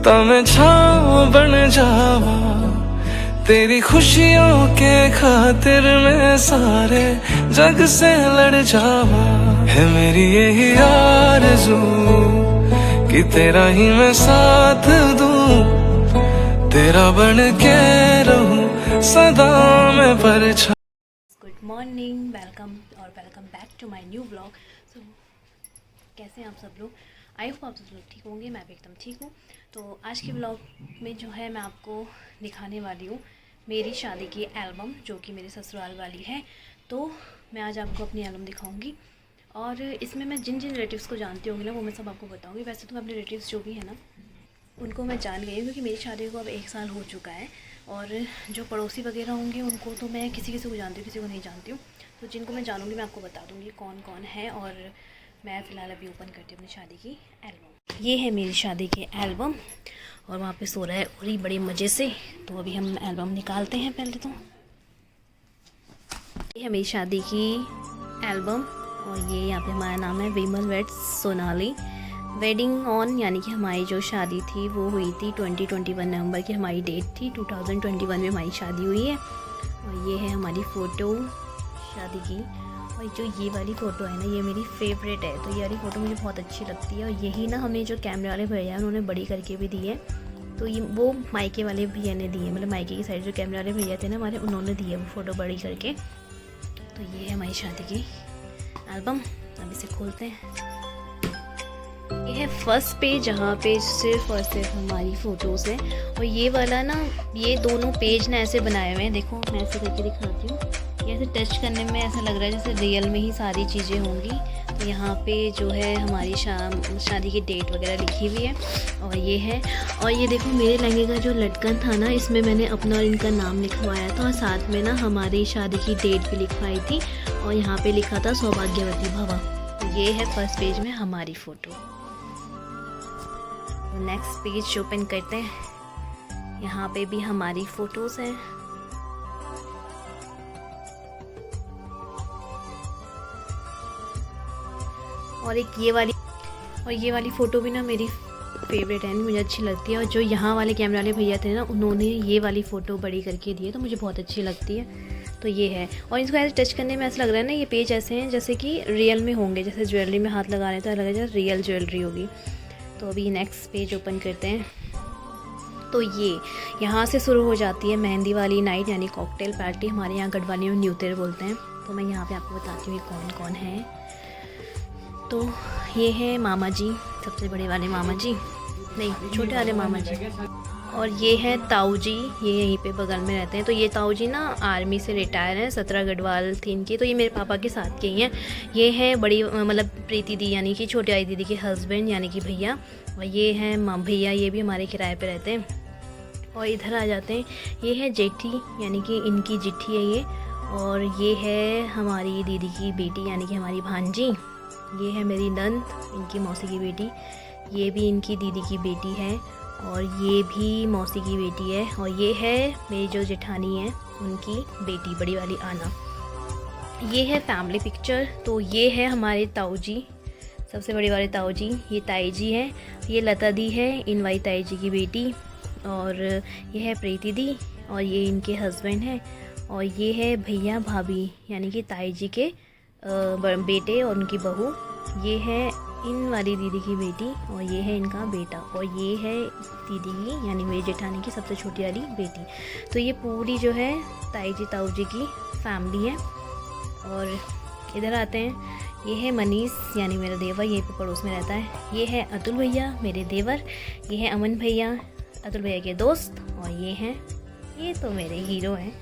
ता मैं छाँव बन जावा तेरी खुशियों के खातिर मैं सारे जग से लड़ जावा। है मेरी यही आरज़ू कि तेरा ही मैं साथ दूं, तेरा बन के रहूं सदा मैं परछाई। Good morning, welcome back to my new vlog. So कैसे हैं आप सब लोग? आई होप आप सब लोग ठीक होंगे। मैं भी एकदम ठीक हूँ। तो आज के व्लॉग में जो है मैं आपको दिखाने वाली हूँ मेरी शादी की एल्बम, जो कि मेरे ससुराल वाली है। तो मैं आज आपको अपनी एल्बम दिखाऊंगी और इसमें मैं जिन जिन रिलेटिव्स को जानती होंगी ना वो मैं सब आपको बताऊंगी। वैसे तो मैं अपने रिलेटिव्स जो भी है ना उनको मैं जान गई हूँ, क्योंकि मेरी शादी को अब 1 साल हो चुका है। और जो पड़ोसी वगैरह होंगे उनको तो मैं किसी को जानती हूँ, किसी को नहीं जानती हूँ। तो जिनको मैं जानूँगी मैं आपको बता दूँगी कौन कौन है। और मैं फ़िलहाल अभी ओपन करती हूँ अपनी शादी की एल्बम। ये है मेरी शादी की एल्बम और वहाँ पे सो रहा है और बड़े मज़े से। तो अभी हम एल्बम निकालते हैं पहले तो। ये है मेरी शादी की एल्बम और ये यहाँ पे हमारा नाम है विमल वेड्स सोनाली। वेडिंग ऑन यानी कि हमारी जो शादी थी वो हुई थी 2021 नवंबर की हमारी डेट थी। 2021 में हमारी शादी हुई है। और ये है हमारी फ़ोटो शादी की। और जो ये वाली फ़ोटो है ना ये मेरी फेवरेट है। तो ये वाली फ़ोटो मुझे बहुत अच्छी लगती है। और यही ना हमें जो कैमरे वाले भैया हैं उन्होंने बड़ी करके भी दी है। तो ये वो मायके वाले भैया ने दी है, मतलब मायके की साइड जो कैमरे वाले भैया थे ना हमारे, उन्होंने दी है वो फ़ोटो बड़ी करके। तो ये है हमारी शादी की एल्बम। अब इसे खोलते हैं। ये है फर्स्ट पेज जहाँ पे सिर्फ और सिर्फ हमारी फ़ोटोज़ हैं। और ये वाला ना ये दोनों पेज ना ऐसे बनाए हुए हैं। देखो मैं ऐसे करके दिखाती हूँ। ये ऐसे टच करने में ऐसा लग रहा है जैसे रियल में ही सारी चीज़ें होंगी। तो यहाँ पे जो है हमारी शादी की डेट वगैरह लिखी हुई है। और ये है, और ये देखो मेरे लहंगे का जो लटकन था ना इसमें मैंने अपना और इनका नाम लिखवाया था। और साथ में ना हमारी शादी की डेट भी लिखवाई थी। और यहाँ पे लिखा था सौभाग्यवती भवा। तो ये है फर्स्ट पेज में हमारी फ़ोटो। नेक्स्ट पेज ओपन करते हैं। यहाँ पे भी हमारी फ़ोटोज़ हैं। और एक ये वाली फ़ोटो भी ना मेरी फेवरेट है, मुझे अच्छी लगती है। और जो यहाँ वाले कैमरे वाले भैया थे ना उन्होंने ये वाली फ़ोटो बड़ी करके दी है, तो मुझे बहुत अच्छी लगती है। तो ये है, और इसको ऐसे टच करने में ऐसा लग रहा है ना ये पेज ऐसे हैं जैसे कि रियल में होंगे, जैसे ज्वेलरी में हाथ लगा रहे तो लग रहा है रियल ज्वेलरी होगी। तो अभी नेक्स्ट पेज ओपन करते हैं। तो ये यहाँ से शुरू हो जाती है मेहंदी वाली नाइट यानी कॉकटेल पार्टी। हमारे यहाँ गढ़वाली में न्यूतेर बोलते हैं। तो मैं यहाँ पे आपको बताती हूँ कौन कौन है। तो ये है मामा जी, सबसे बड़े वाले मामा जी, नहीं छोटे वाले मामा जी। और ये है ताऊ जी, ये यहीं पे बगल में रहते हैं। तो ये ताऊ जी ना आर्मी से रिटायर हैं, 17 गढ़वाल थी इनकी। तो ये मेरे पापा के साथ के ही हैं। ये है बड़ी मतलब प्रीति दी यानी कि छोटी आई दीदी के हस्बैंड यानी कि भैया। और ये हैं भैया, ये भी हमारे किराए पे रहते हैं। और इधर आ जाते हैं, ये है जेठी यानी कि इनकी जिट्ठी है ये। और ये है हमारी दीदी की बेटी यानी कि हमारी भांजी। ये है मेरी नंद, इनकी मौसी की बेटी। ये भी इनकी दीदी की बेटी है और ये भी मौसी की बेटी है। और ये है मेरी जो जेठानी है उनकी बेटी बड़ी वाली आना। ये है फैमिली पिक्चर। तो ये है हमारे ताऊ जी, सबसे बड़ी वाले ताऊ जी। ये ताई जी हैं, ये लता दी है इन वाली ताई जी की बेटी। और ये है प्रीति दी और ये इनके हस्बैंड हैं। और ये है भैया भाभी यानी कि ताई जी के बेटे और उनकी बहू। ये है इन वाली दीदी की बेटी और ये है इनका बेटा। और ये है दीदी की यानी मेरी जेठानी की सबसे छोटी वाली बेटी। तो ये पूरी जो है ताई जी ताऊ जी की फैमिली है। और इधर आते हैं, ये है मनीष यानी मेरा देवर, ये पे पड़ोस में रहता है। ये है अतुल भैया मेरे देवर। ये है अमन भैया अतुल भैया के दोस्त। और ये तो मेरे हीरो हैं।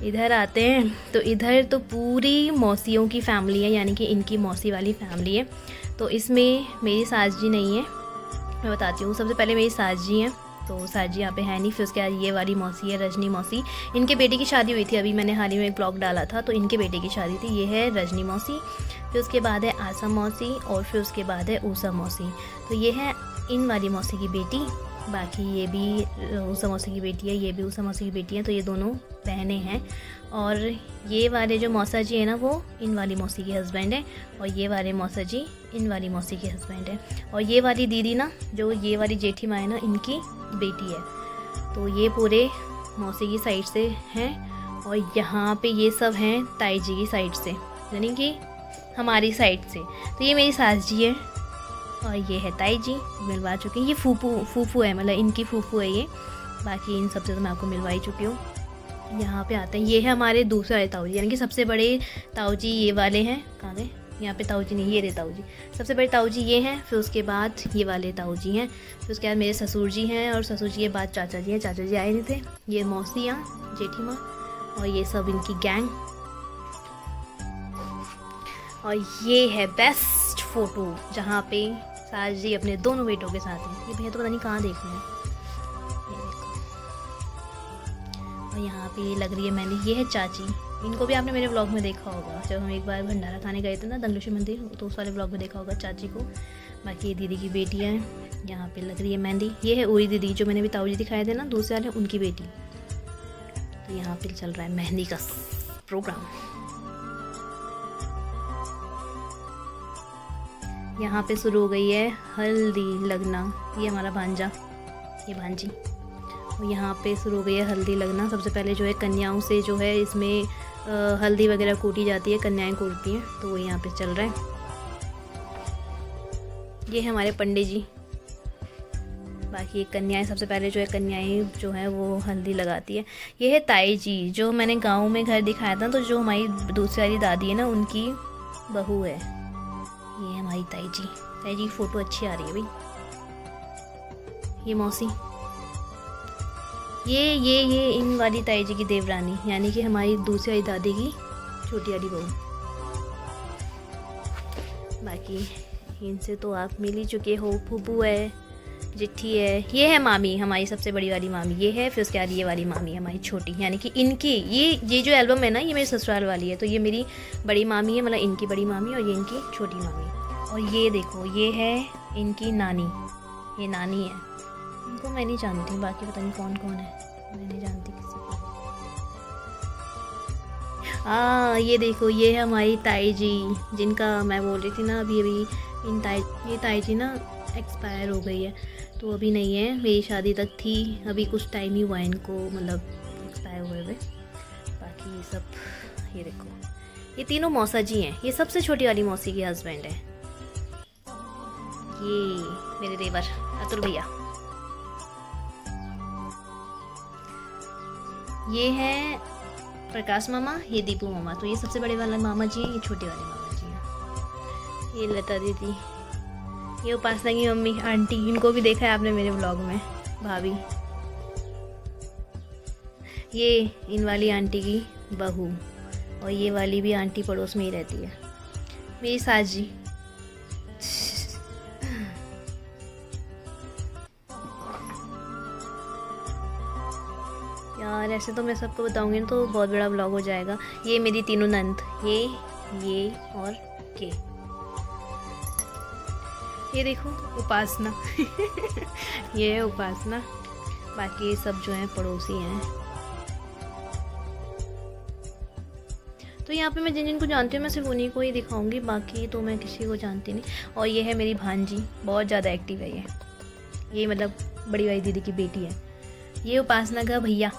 इधर आते हैं, तो इधर तो पूरी मौसियों की फैमिली है यानी कि इनकी मौसी वाली फैमिली है। तो इसमें मेरी सास जी नहीं है, मैं बताती हूँ। सबसे पहले मेरी सास जी हैं, तो सास जी यहाँ पे है नहीं। फिर उसके बाद ये वाली मौसी है रजनी मौसी, इनके बेटे की शादी हुई थी। अभी मैंने हाल ही में एक ब्लॉग डाला था, तो इनके बेटे की शादी थी। ये है रजनी मौसी। फिर उसके बाद है आसम मौसी और फिर उसके बाद है ऊषा मौसी। तो ये है इन वाली मौसी की बेटी। बाकी ये भी ऊषा मौसी की बेटी है, ये भी ऊषा मौसी की बेटी है। तो ये दोनों बहनें हैं। और ये वाले जो मौसा जी है ना वो इन वाली मौसी के हस्बैंड है, और ये वाले मौसा जी इन वाली मौसी के हस्बैंड है। और ये वाली दीदी ना, जो ये वाली जेठी माँ है ना, इनकी बेटी है। तो ये पूरे मौसी की साइड से हैं, और यहाँ पे ये सब हैं ताई जी की साइड से, यानी कि हमारी साइड से। तो ये मेरी सास जी है, और ये है ताई जी, मिलवा चुकी हैं। ये फूफू है, मतलब इनकी फूफू है ये। बाकी इन सबसे तो मैं आपको मिलवा ही चुकी हूँ। यहाँ पे आते हैं, ये है हमारे दूसरे वाले ताऊ जी, यानी कि सबसे बड़े ताऊ जी ये वाले हैं। कहाँ गए? यहाँ पे ताऊ जी नहीं, ये रहे ताऊ जी। सबसे बड़े ताऊ जी ये हैं, फिर उसके बाद ये वाले ताऊ जी हैं, फिर उसके बाद मेरे ससुर जी हैं, और ससुर जी के बाद चाचा जी हैं। चाचा जी आए नहीं थे। ये मौसियाँ, जेठी माँ, और ये सब इनकी गैंग। और ये है बेस्ट फ़ोटो जहाँ पे सास जी अपने दोनों बेटों के साथ हैं। ये भैया तो पता नहीं कहाँ देख रहे हैं, ये देखो। और यहाँ पे लग रही है मैंने, ये है चाची। इनको भी आपने मेरे व्लॉग में देखा होगा, जब हम एक बार भंडारा खाने गए थे ना दंगलेश्वर मंदिर, तो उस वाले व्लॉग में देखा होगा चाची को। बाकी ये दीदी की बेटियाँ हैं। यहाँ पे लग रही है मेहंदी। ये है उरी दीदी, जो मैंने भी ताऊ जी दिखाए थे ना दूसरे वाले, उनकी बेटी। तो यहाँ पे चल रहा है मेहंदी का प्रोग्राम। यहाँ पे शुरू हो गई है हल्दी लगना। ये हमारा भांजा, ये भांजी। और यहाँ पे शुरू हो गई है हल्दी लगना। सबसे पहले जो है कन्याओं से जो है इसमें हल्दी वगैरह कूटी जाती है, कन्याएं कूटती हैं, तो वो यहाँ पे चल रहा है। ये है हमारे पंडित जी। बाकी कन्याएं, सबसे पहले जो है कन्याएं जो है वो हल्दी लगाती है। ये है ताई जी, जो मैंने गांव में घर दिखाया था, तो जो हमारी दूसरी वाली दादी है ना, उनकी बहू है। ये है हमारी ताई जी। ताई जी की फ़ोटो अच्छी आ रही है भाई। ये मौसी, ये इन वाली ताई जी की देवरानी, यानी कि हमारी दूसरी वाली दादी की छोटी वाली बहू। बाकी इनसे तो आप मिल ही चुके हो। फूफू है, जिट्ठी है। ये है मामी, हमारी सबसे बड़ी वाली मामी ये है। फिर उसके बाद ये वाली मामी हमारी छोटी, यानी कि इनकी ये जो एल्बम है ना, ये मेरे ससुराल वाली है। तो ये मेरी बड़ी मामी है, मतलब इनकी बड़ी मामी, और ये इनकी छोटी मामी। और ये देखो, ये है इनकी नानी, ये नानी है। इनको मैं नहीं जानती, बाकी पता नहीं कौन कौन है, मैं नहीं जानती किसी को। ये देखो, ये है हमारी ताई जी, जिनका मैं बोल रही थी ना अभी ये ताई जी ना एक्सपायर हो गई है, तो अभी नहीं है। मेरी शादी तक थी, अभी कुछ टाइम ही हुआ इनको, मतलब एक्सपायर हुए हुए। बाकी ये सब, ये देखो, ये तीनों मौसा जी हैं। ये सबसे छोटी वाली मौसी के हस्बैंड है, ये मेरे देवर अतुल भैया। ये है प्रकाश मामा, ये दीपू मामा। तो ये सबसे बड़े वाला मामा जी हैं, ये छोटे वाले मामा जी हैं। ये लता दीदी, ये उपासना की मम्मी आंटी, इनको भी देखा है आपने मेरे व्लॉग में, भाभी। ये इन वाली आंटी की बहू, और ये वाली भी आंटी पड़ोस में ही रहती है, मेरी सास जी। यार ऐसे तो मैं सबको बताऊंगी ना तो बहुत बड़ा व्लॉग हो जाएगा। ये मेरी तीनों नंद, ये और ये देखो उपासना ये है उपासना। बाकी ये सब जो हैं पड़ोसी हैं। तो यहाँ पे मैं जिन जिन को जानती हूँ मैं सिर्फ उन्हीं को ही दिखाऊंगी, बाकी तो मैं किसी को जानती नहीं। और ये है मेरी भांजी, बहुत ज़्यादा एक्टिव है ये मतलब बड़ी वाली दीदी की बेटी है। ये उपासना का भैया।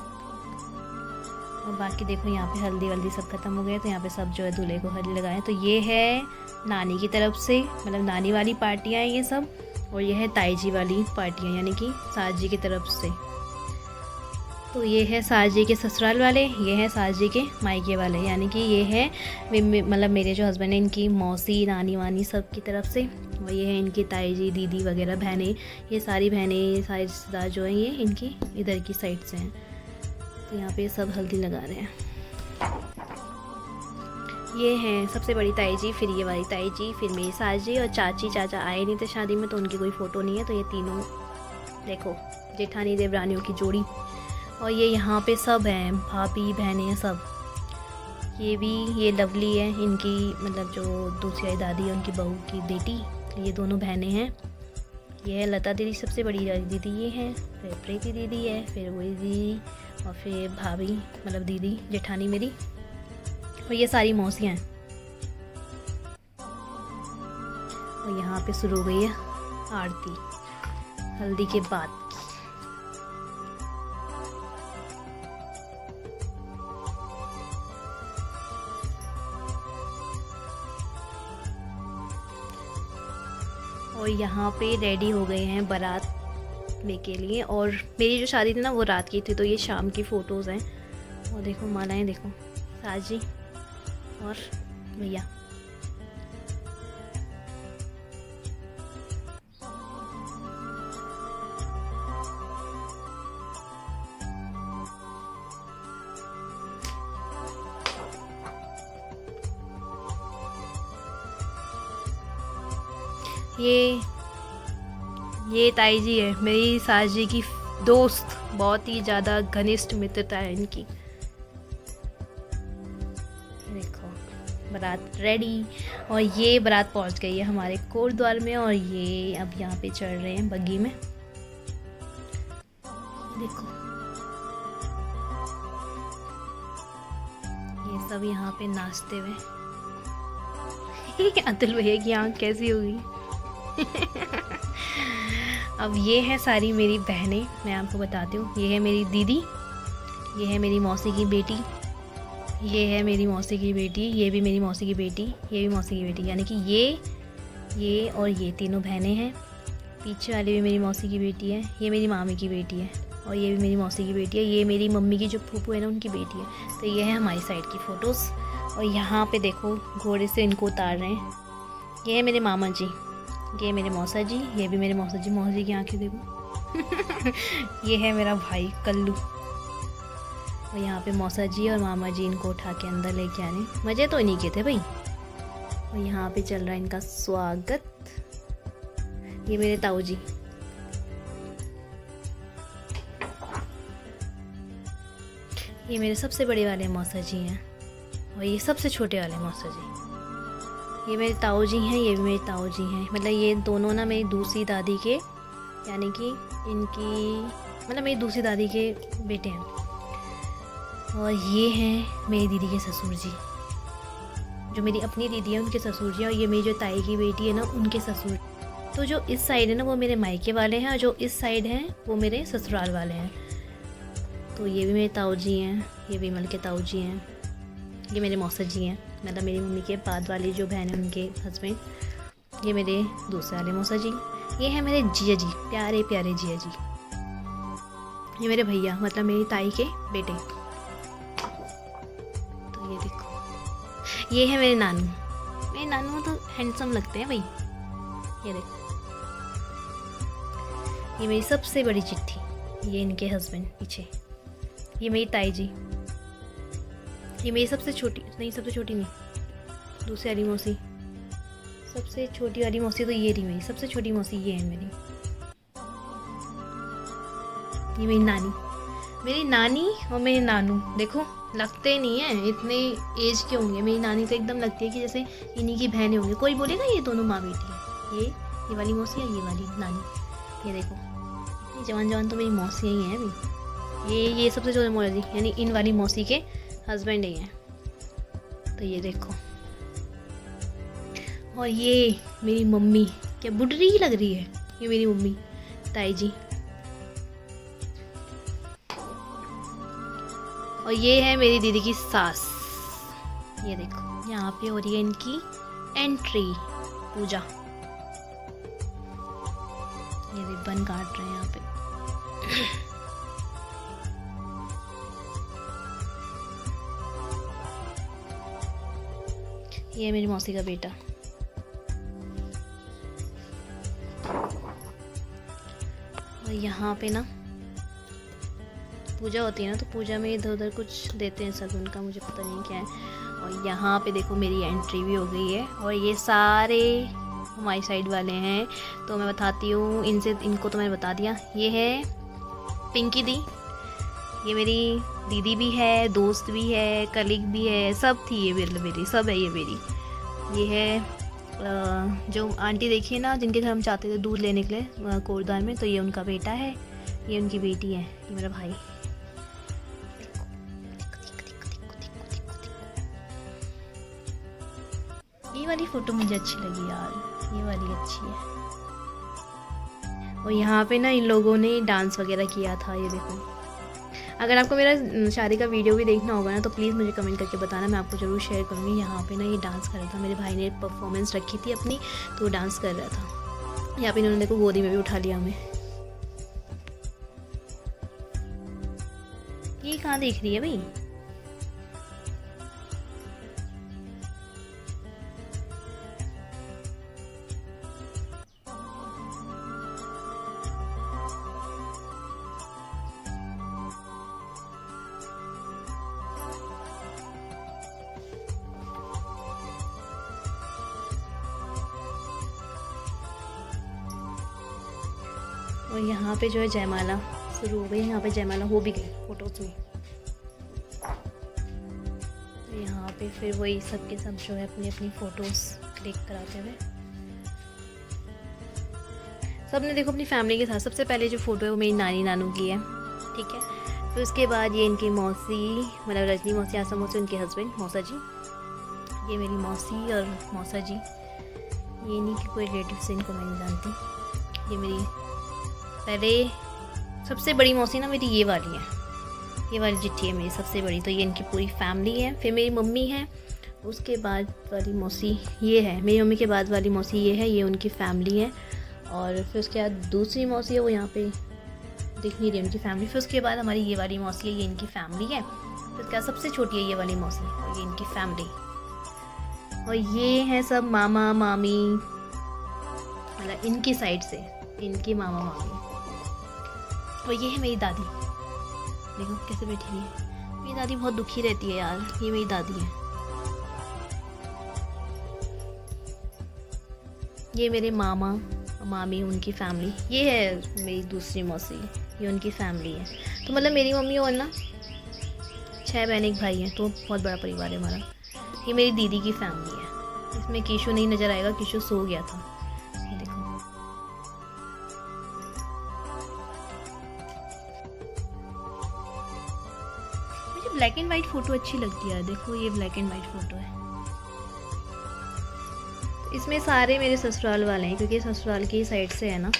और बाकी देखो यहाँ पे हल्दी वल्दी सब खत्म हो गए, तो यहाँ पे सब जो है दूल्हे को हल्दी लगाए। तो ये है नानी की तरफ से, मतलब नानी वाली पार्टियाँ हैं ये सब, और ये है ताई जी वाली पार्टियाँ, यानी कि सास जी की तरफ से। तो ये है सास जी के ससुराल वाले, ये है सास जी के मायके वाले, यानी कि ये है मतलब मेरे जो हस्बैंड है इनकी मौसी नानी वानी सब की तरफ से। और ये है इनकी ताई जी दीदी वगैरह बहनें, ये सारी बहनें सारे रिश्तेदार जो हैं ये इनकी इधर की साइड से हैं। तो यहाँ पे सब हल्दी लगा रहे हैं। ये हैं सबसे बड़ी ताई जी, फिर ये वाली ताई जी, फिर मेरी सास जी, और चाची चाचा आए नहीं थे शादी में तो उनकी कोई फ़ोटो नहीं है। तो ये तीनों देखो जेठानी देवरानियों की जोड़ी। और ये यहाँ पे सब हैं भाभी बहनें सब। ये लवली है इनकी, मतलब जो दूसरी दादी है उनकी बहू की बेटी। ये दोनों बहनें हैं। ये है लता दीदी, सबसे बड़ी दीदी ये है, फिर प्रीति दीदी है, फिर वही दीदी, और फिर भाभी मतलब दीदी जेठानी मेरी, और ये सारी मौसियाँ हैं। और यहाँ पे शुरू हो गई है आरती हल्दी के बाद की। और यहाँ पे रेडी हो गए हैं बारात में के लिए। और मेरी जो शादी थी ना वो रात की थी, तो ये शाम की फ़ोटोज़ हैं। और देखो मालाएं, देखो साजी और भैया। ये ताई जी है, मेरी सास जी की दोस्त, बहुत ही ज़्यादा घनिष्ठ मित्रता है इनकी। देखो बारात रेडी, और ये बारात पहुंच गई है हमारे कोटद्वार में, और ये अब यहाँ पे चढ़ रहे हैं बग्गी में। देखो ये सब यहाँ पे नाचते हुए। अतुल भैया की आँख कैसी होगी। अब ये है सारी मेरी बहनें, मैं आपको बताती हूँ। ये है मेरी दीदी, ये है मेरी मौसी की बेटी, ये है मेरी मौसी की बेटी, ये भी मेरी मौसी की बेटी, ये भी मौसी की बेटी, यानी कि ये और ये तीनों बहनें हैं। पीछे वाली भी मेरी मौसी की बेटी है, ये मेरी मामी की बेटी है, और ये भी मेरी मौसी की बेटी है। ये मेरी मम्मी की जो फूफू है ना, उनकी बेटी है। तो ये है हमारी साइड की फ़ोटोज़। और यहाँ पे देखो घोड़े से इनको उतार रहे हैं। ये है मेरे मामा जी, ये मेरे मौसा जी, ये भी मेरे मौसा जी। मौसा जी की आंखें देखो। ये है मेरा भाई कल्लू। और यहाँ पे मौसा जी और मामा जी इनको उठा के अंदर लेके आने। मज़े तो इन्हीं के थे भाई। और यहाँ पे चल रहा है इनका स्वागत। ये मेरे ताऊ जी। ये मेरे सबसे बड़े वाले मौसा जी हैं, और ये सबसे छोटे वाले मौसा जी। ये मेरे ताऊ जी हैं, ये भी मेरे ताऊ जी हैं। मतलब ये दोनों ना मेरी दूसरी दादी के, यानी कि इनकी मतलब मेरी दूसरी दादी के बेटे हैं। और ये हैं मेरी दीदी के ससुर जी, जो मेरी अपनी दीदी है उनके ससुर जी। और ये मेरी जो ताई की बेटी है ना, उनके ससुर। तो जो इस साइड है ना वो मेरे मायके वाले हैं, और जो इस साइड हैं वो मेरे ससुराल वाले हैं। तो ये भी मेरे ताऊ जी हैं, ये विमल के ताऊ जी हैं, ये मेरे मौसा जी हैं, मतलब मेरी मम्मी के बाद वाली जो बहन है उनके हस्बैंड। ये मेरे दूसरे वाले मौसा जी। ये है मेरे जिया जी, प्यारे प्यारे जिया जी। ये मेरे भैया, मतलब मेरी ताई के बेटे। तो ये देखो, ये है मेरे नानू। मेरे नानू तो हैंडसम लगते हैं भाई। ये देखो, ये मेरी सबसे बड़ी चिट्ठी, ये इनके हस्बैंड पीछे। ये मेरी ताई जी। ये मेरी सबसे छोटी नहीं, सबसे छोटी नहीं, दूसरी वाली मौसी। सबसे छोटी वाली मौसी तो ये रही मेरी, सबसे छोटी मौसी ये है मेरी। ये मेरी नानी और मेरे नानू। देखो लगते नहीं है, इतने एज के होंगे। मेरी नानी तो एकदम लगती है कि जैसे इन्हीं की बहनें होंगी। कोई बोलेगा ये दोनों माँ बेटी है। ये वाली मौसी है, ये वाली नानी। ये देखो, ये जवान तो मेरी मौसी ही है अभी। ये सबसे छोटे मौसी जी, यानी इन वाली मौसी के हस्बैंड ही हैं। तो ये देखो, और ये मेरी मम्मी, क्या बुढ़ी लग रही है। ये मेरी मम्मी ताई जी। और ये है मेरी दीदी की सास। ये देखो, यहाँ पे हो रही है इनकी एंट्री, पूजा। ये रिबन काट रहे हैं यहाँ पे। ये मेरी मौसी का बेटा। और यहाँ पे ना पूजा होती है ना, तो पूजा में इधर उधर कुछ देते हैं सब, उनका मुझे पता नहीं क्या है। और यहाँ पे देखो मेरी एंट्री भी हो गई है। और ये सारे हमारी साइड वाले हैं, तो मैं बताती हूँ इनको तो मैंने बता दिया। ये है पिंकी दी, ये मेरी दीदी भी है, दोस्त भी है, कलीग भी है, सब थी ये, मतलब मेरी सब है ये मेरी। ये है जो आंटी देखिए ना, जिनके घर हम चाहते थे दूध लेने के लिए कोटद्वार में, तो ये उनका बेटा है, ये उनकी बेटी है, ये मेरा भाई। ये वाली फ़ोटो मुझे अच्छी लगी यार, ये वाली अच्छी है। और यहाँ पे ना इन लोगों ने डांस वगैरह किया था, ये देखो। अगर आपको मेरा शादी का वीडियो भी देखना होगा ना, तो प्लीज़ मुझे कमेंट करके बताना, मैं आपको ज़रूर शेयर करूँगी। यहाँ पे ना ये डांस कर रहा था, मेरे भाई ने परफॉर्मेंस रखी थी अपनी, तो वो डांस कर रहा था। यहाँ पे इन्होंने देखो गोदी में भी उठा लिया हमें। ये कहाँ देख रही है भाई? और यहाँ पे जो है जयमाला शुरू हो गई, यहाँ पे जयमाला हो भी गई फोटोज़ में। तो यहाँ पे फिर वही सब के सब जो है अपनी अपनी फ़ोटोज़ क्लिक कराते हुए सब ने देखो अपनी फैमिली के साथ। सबसे पहले जो फ़ोटो है वो मेरी नानी नानू की है, ठीक है। फिर उसके बाद ये इनकी मौसी, मतलब रजनी मौसी, आसम मौसी, उनके हस्बैंड मौसा जी, ये मेरी मौसी और मौसा जी। ये नहीं कि कोई रिलेटिव से इनको मैं नहीं जानती। ये मेरी पहले सबसे बड़ी मौसी ना मेरी ये वाली है, ये वाली जिट्टी है मेरी सबसे बड़ी। तो ये इनकी पूरी फैमिली है। फिर मेरी मम्मी है, उसके बाद वाली मौसी ये है, मेरी मम्मी के बाद वाली मौसी ये है, ये उनकी फैमिली है। और फिर उसके बाद दूसरी मौसी है, वो यहाँ पे दिख नहीं रही उनकी फैमिली। फिर उसके बाद हमारी ये वाली मौसी है, ये इनकी फैमिली है। फिर उसके बाद सबसे छोटी है ये वाली मौसी, और ये इनकी फैमिली। और ये हैं सब मामा मामी, मतलब इनकी साइड से इनकी मामा मामी। और ये है मेरी दादी, देखो कैसे बैठी हुई है। मेरी दादी बहुत दुखी रहती है यार, ये मेरी दादी है। ये मेरे मामा मामी, उनकी फैमिली। ये है मेरी दूसरी मौसी, ये उनकी फैमिली है। तो मतलब मेरी मम्मी और ना 6 बहन एक भाई हैं, तो बहुत बड़ा परिवार है हमारा। ये मेरी दीदी की फैमिली है। इसमें कीशु नहीं नज़र आएगा, कीशु सो गया था। ये देखो, मुझे ब्लैक एंड वाइट फ़ोटो अच्छी लगती है। देखो ये ब्लैक एंड वाइट फ़ोटो है। इसमें सारे मेरे ससुराल वाले हैं, क्योंकि ससुराल की साइड से है ना।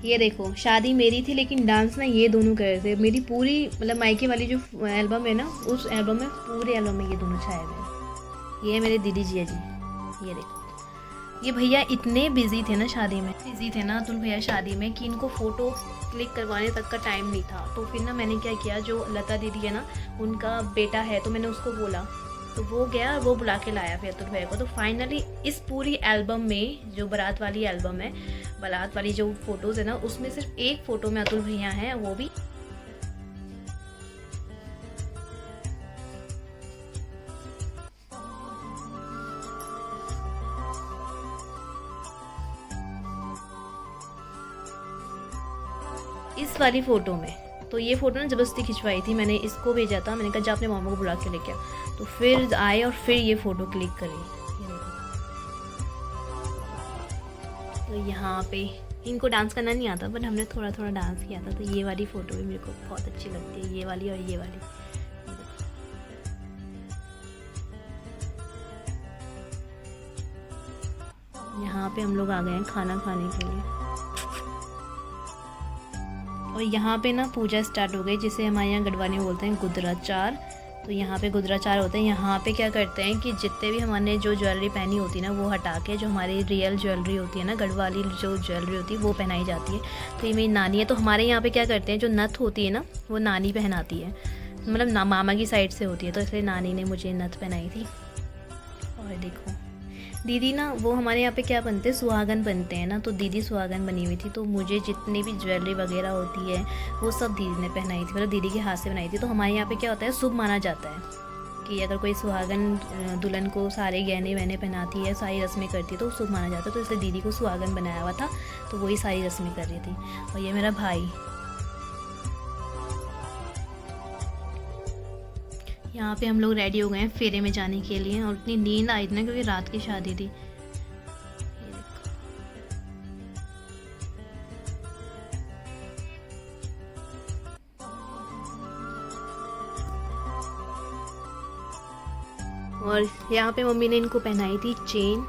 ये देखो शादी मेरी थी, लेकिन डांस ना ये दोनों कर रहे थे। मेरी पूरी मतलब मायके वाली जो एल्बम है ना, उस एल्बम में, पूरे एल्बम में ये दोनों छाए हुए हैं। ये है मेरे दीदी जिया जी। ये देखो, ये भैया इतने बिजी थे ना शादी में, बिजी थे ना अतुल भैया शादी में, कि इनको फ़ोटो क्लिक करवाने तक का टाइम नहीं था। तो फिर ना मैंने क्या किया, जो लता दीदी है ना, उनका बेटा है, तो मैंने उसको बोला, तो वो गया और वो बुला के लाया फिर अतुल भैया को। तो फाइनली इस पूरी एल्बम में, जो बारात वाली एल्बम है, बारात वाली जो फ़ोटोज़ है ना, उसमें सिर्फ एक फ़ोटो में अतुल भैया हैं, वो भी इस वाली फ़ोटो में। तो ये फ़ोटो ना ज़बरदस्ती खिंचवाई थी, मैंने इसको भेजा था, मैंने कहा जा अपने मामा को बुला के लेके आ। तो फिर आए और फिर ये फ़ोटो क्लिक करी। ये देखो, तो यहाँ पे इनको डांस करना नहीं आता, बट हमने थोड़ा थोड़ा डांस किया था। तो ये वाली फ़ोटो भी मेरे को बहुत अच्छी लगती है, ये वाली और ये वाली। ये देखो, यहाँ पे हम लोग आ गए हैं खाना खाने के लिए। और यहाँ पे ना पूजा स्टार्ट हो गई, जिसे हमारे यहाँ गढ़वाली में बोलते हैं गुदराचार। तो यहाँ पे गुदराचार होते हैं। यहाँ पे क्या करते हैं कि जितने भी हमने जो ज्वेलरी पहनी होती है ना, वो हटा के जो हमारी रियल ज्वेलरी होती है ना, गढ़वाली जो ज्वेलरी होती है, वो पहनाई जाती है। तो ये मेरी नानी है। तो हमारे यहाँ पे क्या करते हैं, जो नथ होती है ना, वो नानी पहनाती है, मतलब ना मामा की साइड से होती है। तो इसलिए नानी ने मुझे नथ पहनाई थी। और देखो दीदी ना, वो हमारे यहाँ पे क्या बनते हैं, सुहागन बनते हैं ना, तो दीदी सुहागन बनी हुई थी। तो मुझे जितनी भी ज्वेलरी वगैरह होती है, वो सब दीदी ने पहनाई थी, मतलब दीदी के हाथ से बनाई थी। तो हमारे यहाँ पे क्या होता है, शुभ माना जाता है कि अगर कोई सुहागन दुल्हन को सारे गहने वहने पहनाती है, सारी रस्में करती है, तो शुभ माना जाता है। तो इसलिए दीदी को सुहागन बनाया हुआ था, तो वही सारी रस्में कर रही थी। और ये मेरा भाई, यहाँ पे हम लोग रेडी हो गए हैं फेरे में जाने के लिए, और इतनी नींद आई थी ना क्योंकि रात की शादी थी। ये देखो। और यहाँ पे मम्मी ने इनको पहनाई थी चेन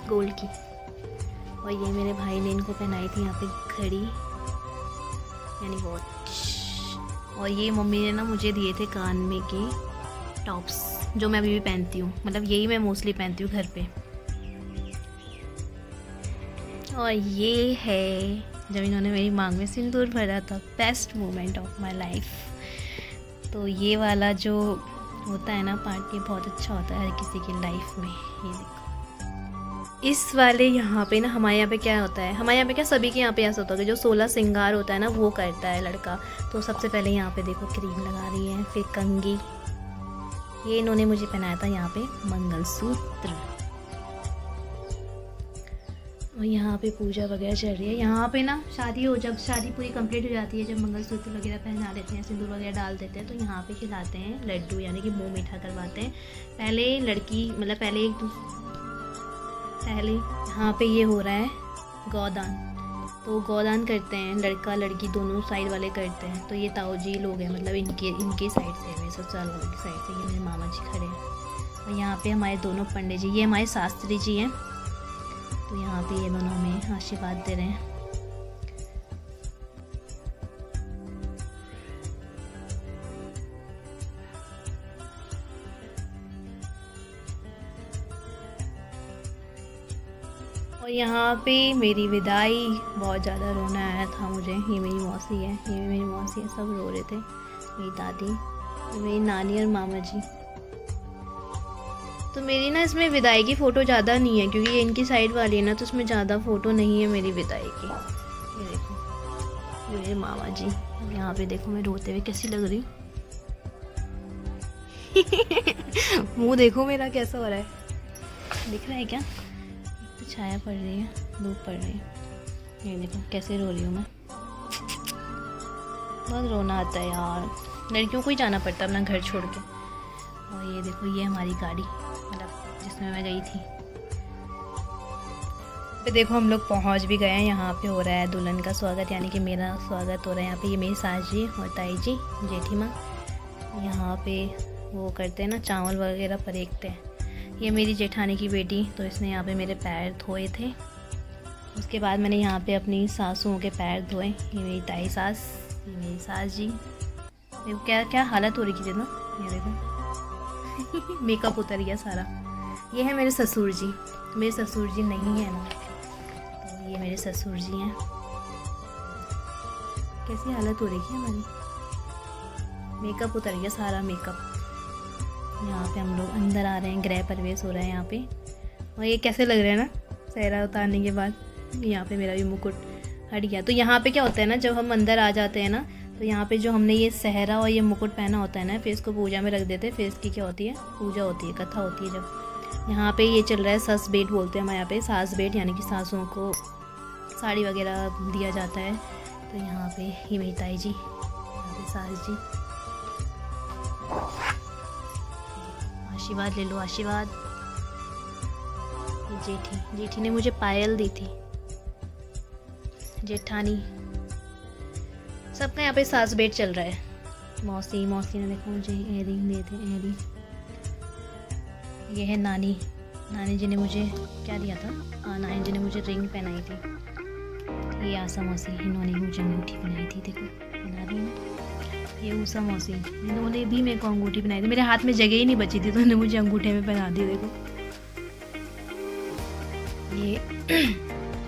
गोल्ड की, और ये मेरे भाई ने इनको पहनाई थी यहाँ पे घड़ी यानी वॉच। और ये मम्मी ने ना मुझे दिए थे कान में के टॉप्स, जो मैं अभी भी पहनती हूँ, मतलब यही मैं मोस्टली पहनती हूँ घर पे। और ये है जब इन्होंने मेरी मांग में सिंदूर भरा था, best moment of my life. तो ये वाला जो होता है ना पार्ट, ये बहुत अच्छा होता है हर किसी की लाइफ में। ये देखो इस वाले यहाँ पे ना, हमारे यहाँ पे क्या होता है, हमारे यहाँ पे क्या सभी के यहाँ पे ऐसा होता है कि जो 16 श्रृंगार होता है ना वो करता है लड़का। तो सबसे पहले यहाँ पे देखो क्रीम लगा रही है, फिर कंघी, ये इन्होंने मुझे पहनाया था यहाँ पे मंगलसूत्र। और यहाँ पे पूजा वगैरह चल रही है। यहाँ पे ना जब शादी पूरी कंप्लीट हो जाती है, जब मंगलसूत्र वगैरह पहना देते हैं, सिंदूर वगैरह डाल देते हैं, तो यहाँ पे खिलाते हैं लड्डू, यानी कि मुँह मीठा करवाते हैं। पहले लड़की मतलब पहले यहाँ पे ये हो रहा है गौदान, तो गौदान करते हैं, लड़का लड़की दोनों साइड वाले करते हैं। तो ये ताऊ जी लोग हैं, मतलब इनके साइड से, मेरे ससुराल वाले की साइड से ये मेरे मामा जी खड़े हैं। और यहाँ पे हमारे दोनों पंडित जी, ये हमारे शास्त्री जी हैं, तो यहाँ पे ये दोनों हमें आशीर्वाद दे रहे हैं। और यहाँ पे मेरी विदाई, बहुत ज़्यादा रोना आया था मुझे। ये मेरी मौसी है, ये मेरी मौसी है, सब रो रहे थे, मेरी दादी, ये मेरी नानी और मामा जी। तो मेरी ना इसमें विदाई की फ़ोटो ज़्यादा नहीं है क्योंकि ये इनकी साइड वाली है ना, तो इसमें ज़्यादा फ़ोटो नहीं है मेरी विदाई की। ये देखो ये मेरे मामा जी, यहाँ पे देखो मैं रोते हुए कैसी लग रही हूँ। मुँह देखो मेरा कैसा हो रहा है, दिख रहा है क्या? तो छाया पड़ रही है, धूप पड़ रही है। ये देखो कैसे रो रही हूँ मैं, बहुत रोना आता है यार, लड़कियों को ही जाना पड़ता है अपना घर छोड़ के। और ये देखो ये हमारी गाड़ी, मतलब जिसमें मैं गई थी। तो देखो हम लोग पहुँच भी गए हैं, यहाँ पे हो रहा है दुल्हन का स्वागत, यानी कि मेरा स्वागत हो रहा है यहाँ पे। ये मेरी सास जी और ताई जी, जेठी माँ, यहाँ पे वो करते हैं ना, चावल वगैरह परेकते हैं। ये मेरी जेठानी की बेटी, तो इसने यहाँ पे मेरे पैर धोए थे। उसके बाद मैंने यहाँ पे अपनी सासुओं के पैर धोए। ये मेरी ताई सास, ये मेरी सास जी। देखो क्या क्या हालत हो रही थी ना, ये देखो। मेकअप उतर गया सारा। ये है मेरे ससुर जी, मेरे ससुर जी नहीं है ना, तो ये मेरे ससुर जी हैं। कैसी हालत हो रही है हमारी, मेकअप उतर गया सारा मेकअप। यहाँ पे हम लोग अंदर आ रहे हैं, गृह प्रवेश हो रहा है यहाँ पे। और ये कैसे लग रहा है ना सहरा उतारने के बाद। यहाँ पे मेरा भी मुकुट हट गया। तो यहाँ पे क्या होता है ना, जब हम अंदर आ जाते हैं ना, तो यहाँ पे जो हमने ये सहरा और ये मुकुट पहना होता है ना, फिर इसको पूजा में रख देते हैं। फिर इसकी क्या होती है, पूजा होती है, कथा होती है। जब यहाँ पे ये चल रहा है सस बेट बोलते हैं हमारे यहाँ पे, सास बेट, यानी कि सासों को साड़ी वगैरह दिया जाता है। तो यहाँ पे ये मेरी ताई जी, यहाँ पे सास जी, आशीर्वाद ले लो, आशीर्वाद। जेठी ने मुझे पायल दी थी, जेठानी, सबका यहाँ पे सास बेट चल रहा है। मौसी ने देखो मुझे एयरिंग दिए थे, एयरिंग। ये है नानी जी ने मुझे क्या दिया था, नानी जी ने मुझे रिंग पहनाई थी। ये आशा मौसी, इन्होंने मुझे अंगूठी पहनाई थी, देखो पहना रही है। ये उषा मौसी, इन्होंने भी मेरे को अंगूठी पहनाई थी। मेरे हाथ में जगह ही नहीं बची थी, तो उन्होंने मुझे अंगूठे में पहना दी। देखो ये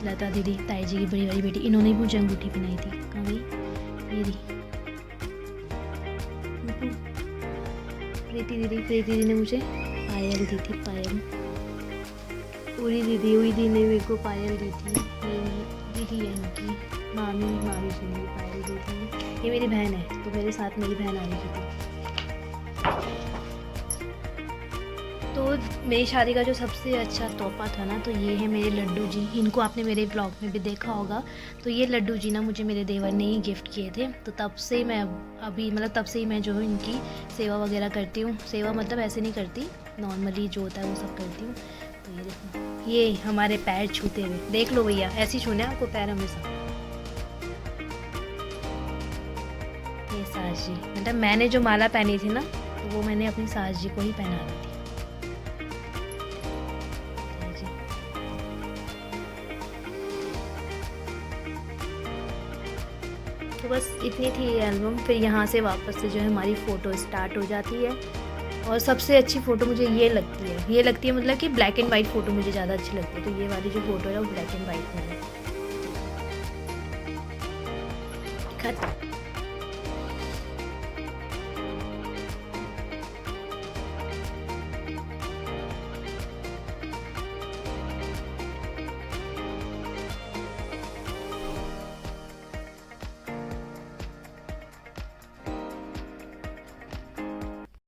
लता दीदी, ताई जी की बड़ी वाली बेटी, इन्होंने भी मुझे अंगूठी पहनाई थी। कहाँ गई ये दी, प्रीति दीदी ने मुझे पायल दी थी, पायल। उरी दीदी ने मेरे को पायल दी थी। ये दीदी है इनकी, मामी जी ने पायल दी थी। ये मेरी बहन है, तो मेरे साथ मेरी बहन आ रही थी। तो मेरी शादी का जो सबसे अच्छा तोहफा था ना, तो ये है मेरे लड्डू जी। इनको आपने मेरे ब्लॉग में भी देखा होगा। तो ये लड्डू जी ना मुझे मेरे देवर ने ही गिफ्ट किए थे। तो तब से मैं अभी मतलब तब से ही मैं जो हूँ इनकी सेवा वगैरह करती हूँ। सेवा मतलब ऐसे नहीं करती, नॉर्मली जो होता है वो सब करती हूँ। तो ये देखो, ये हमारे पैर छूते हुए देख लो भैया, ऐसे ही छूने आपको पैर हमेशा। ये सास जी, मतलब मैंने जो माला पहनी थी ना, तो वो मैंने अपनी सास जी को ही पहना दी थी। तो बस इतनी थी ये एल्बम। फिर यहाँ से वापस से जो है हमारी फ़ोटो स्टार्ट हो जाती है। और सबसे अच्छी फ़ोटो मुझे ये लगती है मतलब कि ब्लैक एंड वाइट फ़ोटो मुझे ज़्यादा अच्छी लगती है। तो ये वाली जो फ़ोटो है वो ब्लैक एंड वाइट में है। खत्म।